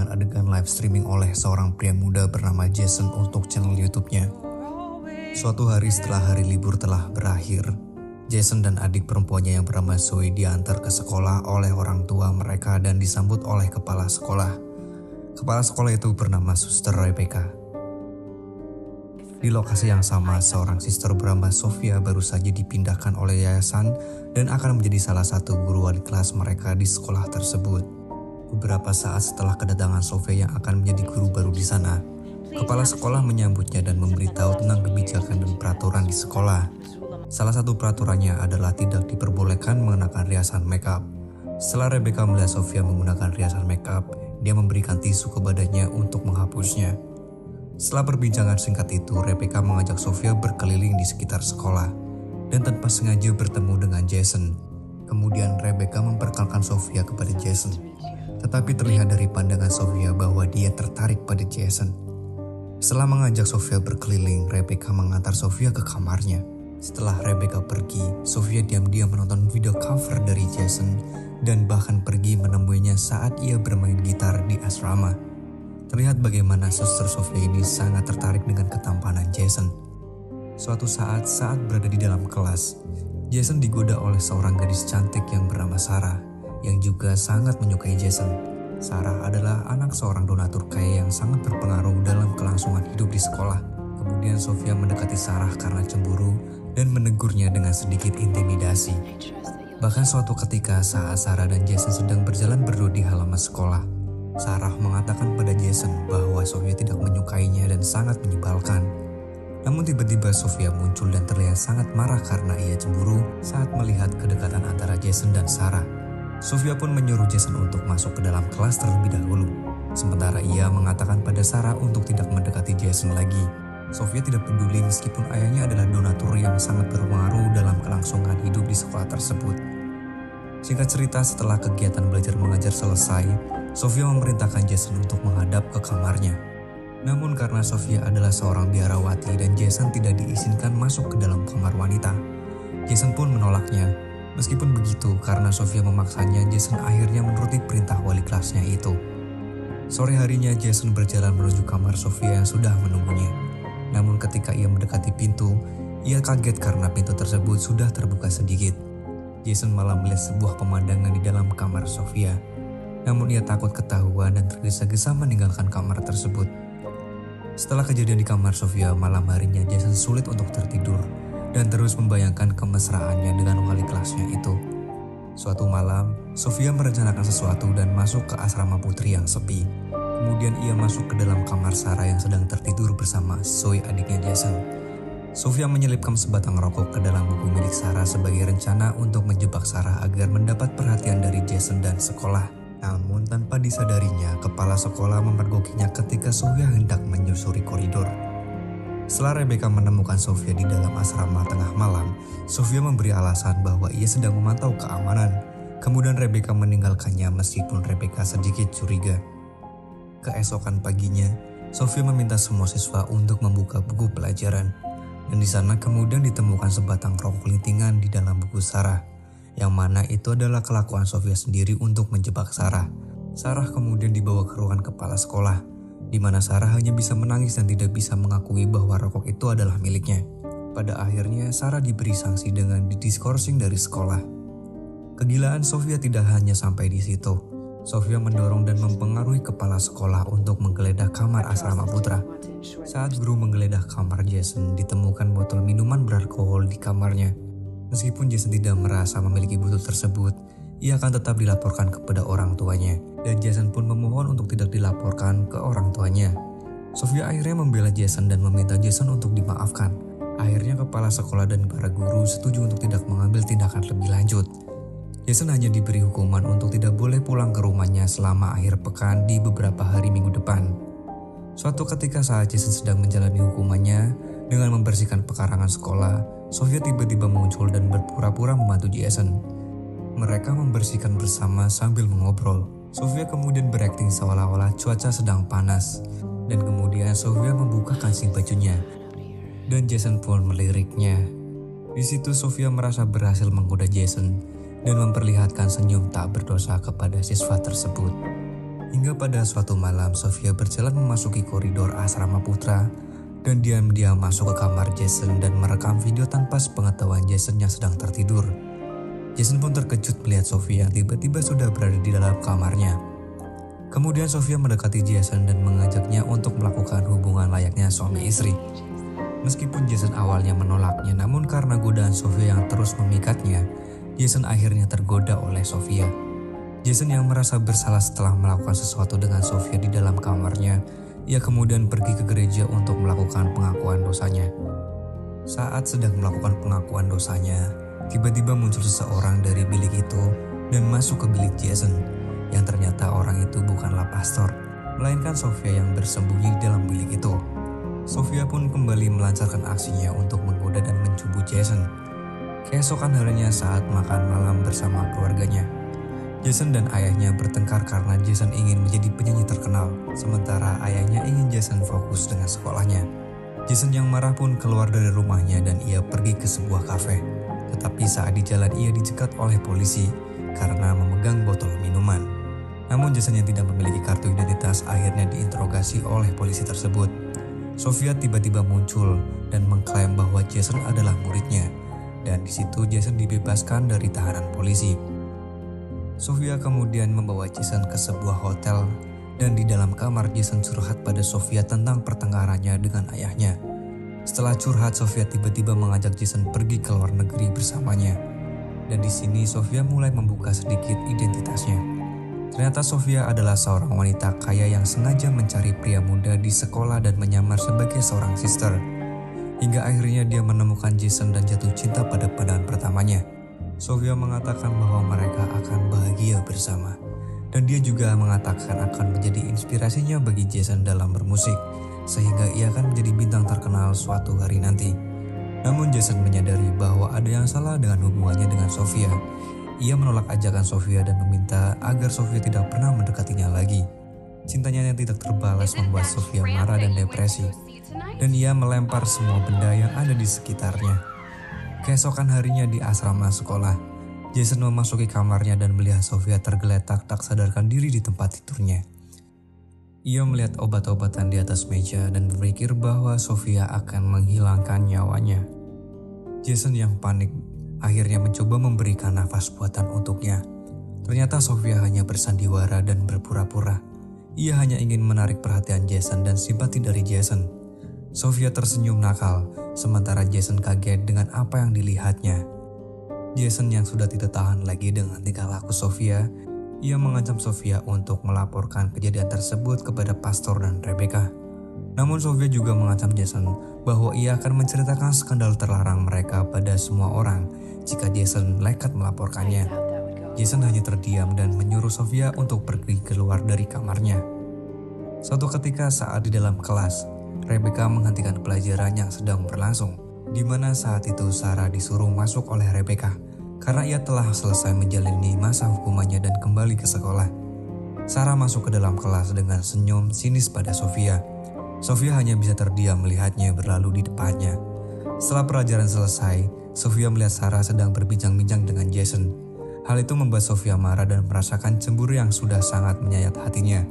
membawakan adegan live streaming oleh seorang pria muda bernama Jason untuk channel YouTube-nya. Suatu hari setelah hari libur telah berakhir, Jason dan adik perempuannya yang bernama Zoe diantar ke sekolah oleh orang tua mereka dan disambut oleh kepala sekolah. Kepala sekolah itu bernama Suster Rebecca. Di lokasi yang sama, seorang suster bernama Sofia baru saja dipindahkan oleh yayasan dan akan menjadi salah satu guru wali kelas mereka di sekolah tersebut. Beberapa saat setelah kedatangan Sofia yang akan menjadi guru baru di sana, kepala sekolah menyambutnya dan memberitahu tentang kebijakan dan peraturan di sekolah. Salah satu peraturannya adalah tidak diperbolehkan mengenakan riasan makeup. Setelah Rebecca melihat Sofia menggunakan riasan makeup, dia memberikan tisu ke badannya untuk menghapusnya. Setelah perbincangan singkat itu, Rebecca mengajak Sofia berkeliling di sekitar sekolah dan tanpa sengaja bertemu dengan Jason. Kemudian Rebecca memperkenalkan Sofia kepada Jason. Tetapi terlihat dari pandangan Sofia bahwa dia tertarik pada Jason. Setelah mengajak Sofia berkeliling, Rebecca mengantar Sofia ke kamarnya. Setelah Rebecca pergi, Sofia diam-diam menonton video cover dari Jason dan bahkan pergi menemuinya saat ia bermain gitar di asrama. Terlihat bagaimana suster Sofia ini sangat tertarik dengan ketampanan Jason. Suatu saat berada di dalam kelas, Jason digoda oleh seorang gadis cantik yang bernama Sarah, yang juga sangat menyukai Jason. Sarah adalah anak seorang donatur kaya yang sangat berpengaruh dalam kelangsungan hidup di sekolah. Kemudian Sofia mendekati Sarah karena cemburu dan menegurnya dengan sedikit intimidasi. Bahkan suatu ketika saat Sarah dan Jason sedang berjalan berdua di halaman sekolah, Sarah mengatakan pada Jason bahwa Sofia tidak menyukainya dan sangat menyebalkan. Namun tiba-tiba Sofia muncul dan terlihat sangat marah karena ia cemburu saat melihat kedekatan antara Jason dan Sarah. Sofia pun menyuruh Jason untuk masuk ke dalam kelas terlebih dahulu. Sementara ia mengatakan pada Sarah untuk tidak mendekati Jason lagi. Sofia tidak peduli meskipun ayahnya adalah donatur yang sangat berpengaruh dalam kelangsungan hidup di sekolah tersebut. Singkat cerita, setelah kegiatan belajar mengajar selesai, Sofia memerintahkan Jason untuk menghadap ke kamarnya. Namun karena Sofia adalah seorang biarawati dan Jason tidak diizinkan masuk ke dalam kamar wanita, Jason pun menolaknya. Meskipun begitu, karena Sofia memaksanya, Jason akhirnya menuruti perintah wali kelasnya itu. Sore harinya, Jason berjalan menuju kamar Sofia yang sudah menunggunya. Namun ketika ia mendekati pintu, ia kaget karena pintu tersebut sudah terbuka sedikit. Jason malah melihat sebuah pemandangan di dalam kamar Sofia. Namun ia takut ketahuan dan tergesa-gesa meninggalkan kamar tersebut. Setelah kejadian di kamar Sofia, malam harinya Jason sulit untuk tertidur dan terus membayangkan kemesraannya dengan wali kelasnya itu. Suatu malam, Sofia merencanakan sesuatu dan masuk ke asrama putri yang sepi. Kemudian ia masuk ke dalam kamar Sarah yang sedang tertidur bersama Zoe, adiknya Jason. Sofia menyelipkan sebatang rokok ke dalam buku milik Sarah sebagai rencana untuk menjebak Sarah agar mendapat perhatian dari Jason dan sekolah. Namun tanpa disadarinya, kepala sekolah memergokinya ketika Sofia hendak menyusuri koridor. Setelah Rebecca menemukan Sofia di dalam asrama tengah malam, Sofia memberi alasan bahwa ia sedang memantau keamanan. Kemudian Rebecca meninggalkannya meskipun Rebecca sedikit curiga. Keesokan paginya, Sofia meminta semua siswa untuk membuka buku pelajaran. Dan di sana kemudian ditemukan sebatang rokok lintingan di dalam buku Sarah, yang mana itu adalah kelakuan Sofia sendiri untuk menjebak Sarah. Sarah kemudian dibawa ke ruangan kepala sekolah, di mana Sarah hanya bisa menangis dan tidak bisa mengakui bahwa rokok itu adalah miliknya. Pada akhirnya Sarah diberi sanksi dengan didiskorsing dari sekolah. Kegilaan Sofia tidak hanya sampai di situ. Sofia mendorong dan mempengaruhi kepala sekolah untuk menggeledah kamar asrama putra. Saat guru menggeledah kamar Jason, ditemukan botol minuman beralkohol di kamarnya. Meskipun Jason tidak merasa memiliki botol tersebut, ia akan tetap dilaporkan kepada orang tuanya. Dan Jason pun memohon untuk tidak dilaporkan ke orang tuanya. Sofia akhirnya membela Jason dan meminta Jason untuk dimaafkan. Akhirnya kepala sekolah dan para guru setuju untuk tidak mengambil tindakan lebih lanjut. Jason hanya diberi hukuman untuk tidak boleh pulang ke rumahnya selama akhir pekan di beberapa hari minggu depan. Suatu ketika saat Jason sedang menjalani hukumannya dengan membersihkan pekarangan sekolah, Sofia tiba-tiba muncul dan berpura-pura membantu Jason. Mereka membersihkan bersama sambil mengobrol. Sofia kemudian berakting seolah-olah cuaca sedang panas. Dan kemudian Sofia membuka kancing bajunya. Dan Jason pun meliriknya. Di situ Sofia merasa berhasil menggoda Jason dan memperlihatkan senyum tak berdosa kepada siswa tersebut. Hingga pada suatu malam, Sofia berjalan memasuki koridor asrama putra dan diam-diam masuk ke kamar Jason dan merekam video tanpa sepengetahuan Jason yang sedang tertidur. Jason pun terkejut melihat Sofia yang tiba-tiba sudah berada di dalam kamarnya. Kemudian Sofia mendekati Jason dan mengajaknya untuk melakukan hubungan layaknya suami istri. Meskipun Jason awalnya menolaknya, namun karena godaan Sofia yang terus memikatnya, Jason akhirnya tergoda oleh Sofia. Jason yang merasa bersalah setelah melakukan sesuatu dengan Sofia di dalam kamarnya, ia kemudian pergi ke gereja untuk melakukan pengakuan dosanya. Saat sedang melakukan pengakuan dosanya, tiba-tiba muncul seseorang dari bilik itu dan masuk ke bilik Jason, yang ternyata orang itu bukanlah pastor, melainkan Sofia yang bersembunyi di dalam bilik itu. Sofia pun kembali melancarkan aksinya untuk menggoda dan mencubuk Jason. Keesokan harinya saat makan malam bersama keluarganya, Jason dan ayahnya bertengkar karena Jason ingin menjadi penyanyi terkenal, sementara ayahnya ingin Jason fokus dengan sekolahnya. Jason yang marah pun keluar dari rumahnya dan ia pergi ke sebuah kafe. Tetapi saat di jalan ia dicegat oleh polisi karena memegang botol minuman. Namun Jason yang tidak memiliki kartu identitas akhirnya diinterogasi oleh polisi tersebut. Sofia tiba-tiba muncul dan mengklaim bahwa Jason adalah muridnya, dan di situ Jason dibebaskan dari tahanan polisi. Sofia kemudian membawa Jason ke sebuah hotel dan di dalam kamar Jason curhat pada Sofia tentang pertengkarannya dengan ayahnya. Setelah curhat, Sofia tiba-tiba mengajak Jason pergi ke luar negeri bersamanya. Dan di sini Sofia mulai membuka sedikit identitasnya. Ternyata Sofia adalah seorang wanita kaya yang sengaja mencari pria muda di sekolah dan menyamar sebagai seorang sister. Hingga akhirnya dia menemukan Jason dan jatuh cinta pada pandangan pertamanya. Sofia mengatakan bahwa mereka akan bahagia bersama. Dan dia juga mengatakan akan menjadi inspirasinya bagi Jason dalam bermusik, sehingga ia akan menjadi bintang terkenal suatu hari nanti. Namun Jason menyadari bahwa ada yang salah dengan hubungannya dengan Sofia. Ia menolak ajakan Sofia dan meminta agar Sofia tidak pernah mendekatinya lagi. Cintanya yang tidak terbalas membuat Sofia marah dan depresi, dan ia melempar semua benda yang ada di sekitarnya. Keesokan harinya di asrama sekolah, Jason memasuki kamarnya dan melihat Sofia tergeletak tak sadarkan diri di tempat tidurnya. Ia melihat obat-obatan di atas meja dan berpikir bahwa Sofia akan menghilangkan nyawanya. Jason yang panik akhirnya mencoba memberikan nafas buatan untuknya. Ternyata Sofia hanya bersandiwara dan berpura-pura. Ia hanya ingin menarik perhatian Jason dan simpati dari Jason. Sofia tersenyum nakal, sementara Jason kaget dengan apa yang dilihatnya. Jason yang sudah tidak tahan lagi dengan tingkah laku Sofia, ia mengancam Sofia untuk melaporkan kejadian tersebut kepada pastor dan Rebecca. Namun Sofia juga mengancam Jason bahwa ia akan menceritakan skandal terlarang mereka pada semua orang jika Jason nekat melaporkannya. Jason hanya terdiam dan menyuruh Sofia untuk pergi keluar dari kamarnya. Suatu ketika saat di dalam kelas, Rebecca menghentikan pelajaran yang sedang berlangsung, di mana saat itu Sarah disuruh masuk oleh Rebecca karena ia telah selesai menjalani masa hukumannya dan kembali ke sekolah. Sarah masuk ke dalam kelas dengan senyum sinis pada Sofia. Sofia hanya bisa terdiam melihatnya berlalu di depannya. Setelah pelajaran selesai, Sofia melihat Sarah sedang berbincang-bincang dengan Jason. Hal itu membuat Sofia marah dan merasakan cemburu yang sudah sangat menyayat hatinya.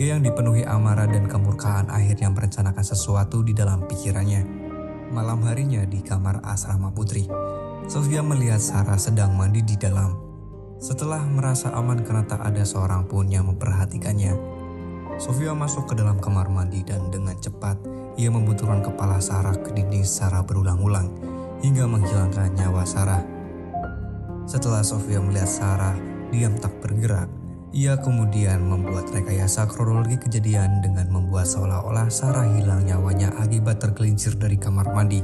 Ia yang dipenuhi amarah dan kemurkaan akhirnya merencanakan sesuatu di dalam pikirannya. Malam harinya di kamar asrama putri, Sofia melihat Sarah sedang mandi di dalam. Setelah merasa aman karena tak ada seorang pun yang memperhatikannya, Sofia masuk ke dalam kamar mandi dan dengan cepat ia membenturkan kepala Sarah ke dinding secara berulang-ulang hingga menghilangkan nyawa Sarah. Setelah Sofia melihat Sarah diam tak bergerak, ia kemudian membuat rekayasa kronologi kejadian dengan membuat seolah-olah Sarah hilang nyawanya akibat tergelincir dari kamar mandi.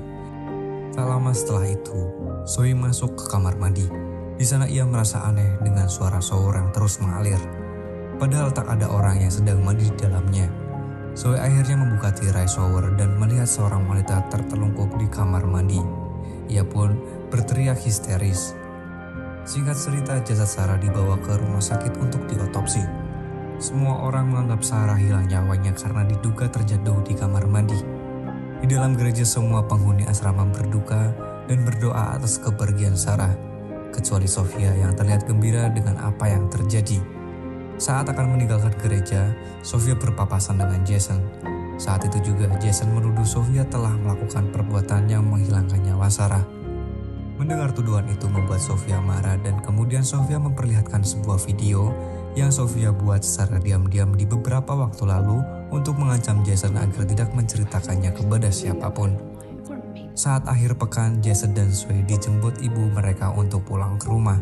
Tak lama setelah itu, Zoe masuk ke kamar mandi. Di sana ia merasa aneh dengan suara shower yang terus mengalir. Padahal tak ada orang yang sedang mandi di dalamnya. Zoe akhirnya membuka tirai shower dan melihat seorang wanita tertelungkup di kamar mandi. Ia pun berteriak histeris. Singkat cerita, jasad Sarah dibawa ke rumah sakit untuk diotopsi. Semua orang menganggap Sarah hilang nyawanya karena diduga terjatuh di kamar mandi. Di dalam gereja semua penghuni asrama berduka dan berdoa atas kepergian Sarah, kecuali Sofia yang terlihat gembira dengan apa yang terjadi. Saat akan meninggalkan gereja, Sofia berpapasan dengan Jason. Saat itu juga Jason menuduh Sofia telah melakukan perbuatan yang menghilangkan nyawa Sarah. Mendengar tuduhan itu membuat Sofia marah dan kemudian Sofia memperlihatkan sebuah video yang Sofia buat secara diam-diam di beberapa waktu lalu untuk mengancam Jason agar tidak menceritakannya kepada siapapun. Saat akhir pekan, Jason dan Sue dijemput ibu mereka untuk pulang ke rumah.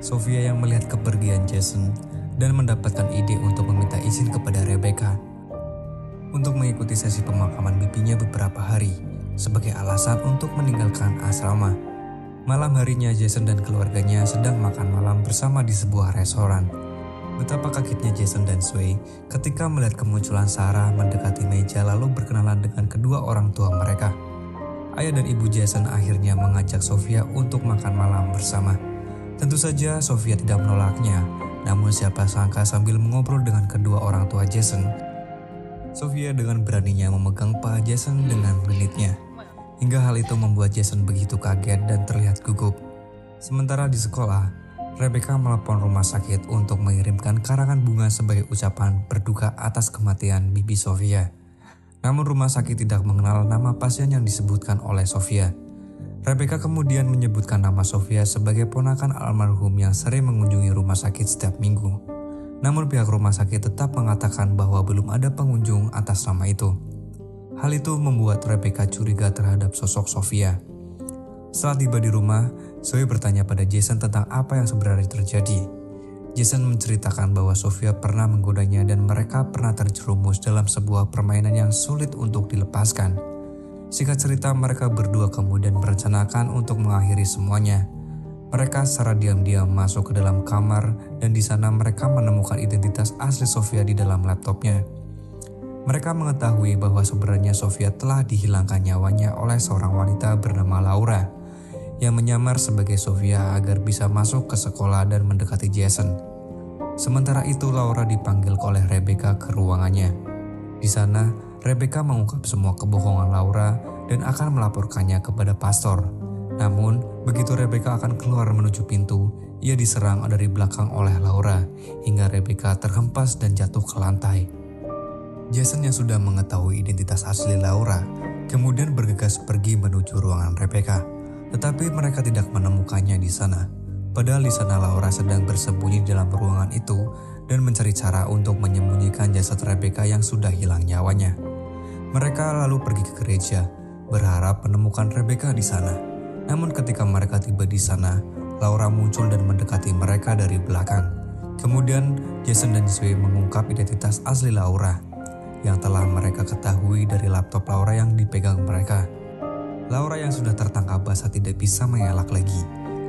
Sofia yang melihat kepergian Jason dan mendapatkan ide untuk meminta izin kepada Rebecca untuk mengikuti sesi pemakaman bibinya beberapa hari sebagai alasan untuk meninggalkan asrama. Malam harinya Jason dan keluarganya sedang makan malam bersama di sebuah restoran. Betapa kagetnya Jason dan Sue ketika melihat kemunculan Sarah mendekati meja lalu berkenalan dengan kedua orang tua mereka. Ayah dan ibu Jason akhirnya mengajak Sofia untuk makan malam bersama. Tentu saja Sofia tidak menolaknya, namun siapa sangka sambil mengobrol dengan kedua orang tua Jason, Sofia dengan beraninya memegang paha Jason dengan genitnya. Hingga hal itu membuat Jason begitu kaget dan terlihat gugup. Sementara di sekolah, Rebecca melepon rumah sakit untuk mengirimkan karangan bunga sebagai ucapan berduka atas kematian bibi Sofia. Namun rumah sakit tidak mengenal nama pasien yang disebutkan oleh Sofia. Rebecca kemudian menyebutkan nama Sofia sebagai ponakan almarhum yang sering mengunjungi rumah sakit setiap minggu. Namun pihak rumah sakit tetap mengatakan bahwa belum ada pengunjung atas nama itu. Hal itu membuat Rebecca curiga terhadap sosok Sofia. Setelah tiba di rumah, Zoe bertanya pada Jason tentang apa yang sebenarnya terjadi. Jason menceritakan bahwa Sofia pernah menggodanya dan mereka pernah terjerumus dalam sebuah permainan yang sulit untuk dilepaskan. Singkat cerita, mereka berdua kemudian merencanakan untuk mengakhiri semuanya. Mereka secara diam-diam masuk ke dalam kamar dan di sana mereka menemukan identitas asli Sofia di dalam laptopnya. Mereka mengetahui bahwa sebenarnya Sofia telah dihilangkan nyawanya oleh seorang wanita bernama Laura yang menyamar sebagai Sofia agar bisa masuk ke sekolah dan mendekati Jason. Sementara itu Laura dipanggil oleh Rebecca ke ruangannya. Di sana, Rebecca mengungkap semua kebohongan Laura dan akan melaporkannya kepada pastor. Namun, begitu Rebecca akan keluar menuju pintu, ia diserang dari belakang oleh Laura hingga Rebecca terhempas dan jatuh ke lantai. Jason yang sudah mengetahui identitas asli Laura kemudian bergegas pergi menuju ruangan Rebecca, tetapi mereka tidak menemukannya di sana. Padahal di sana Laura sedang bersembunyi di dalam ruangan itu dan mencari cara untuk menyembunyikan jasad Rebecca yang sudah hilang nyawanya. Mereka lalu pergi ke gereja, berharap menemukan Rebecca di sana. Namun ketika mereka tiba di sana, Laura muncul dan mendekati mereka dari belakang. Kemudian Jason dan Zoe mengungkap identitas asli Laura yang telah mereka ketahui dari laptop Laura yang dipegang mereka. Laura yang sudah tertangkap basah tidak bisa mengelak lagi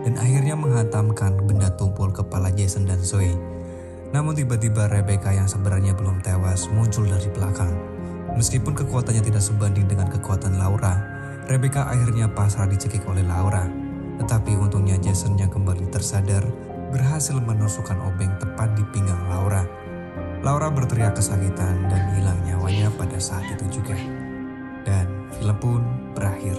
dan akhirnya menghantamkan benda tumpul kepala Jason dan Zoe. Namun tiba-tiba Rebecca yang sebenarnya belum tewas muncul dari belakang. Meskipun kekuatannya tidak sebanding dengan kekuatan Laura, Rebecca akhirnya pasrah dicekik oleh Laura. Tetapi untungnya Jason yang kembali tersadar berhasil menusukkan obeng tepat di pinggang Laura. Laura berteriak kesakitan dan hilang nyawanya pada saat itu juga. Dan film pun berakhir.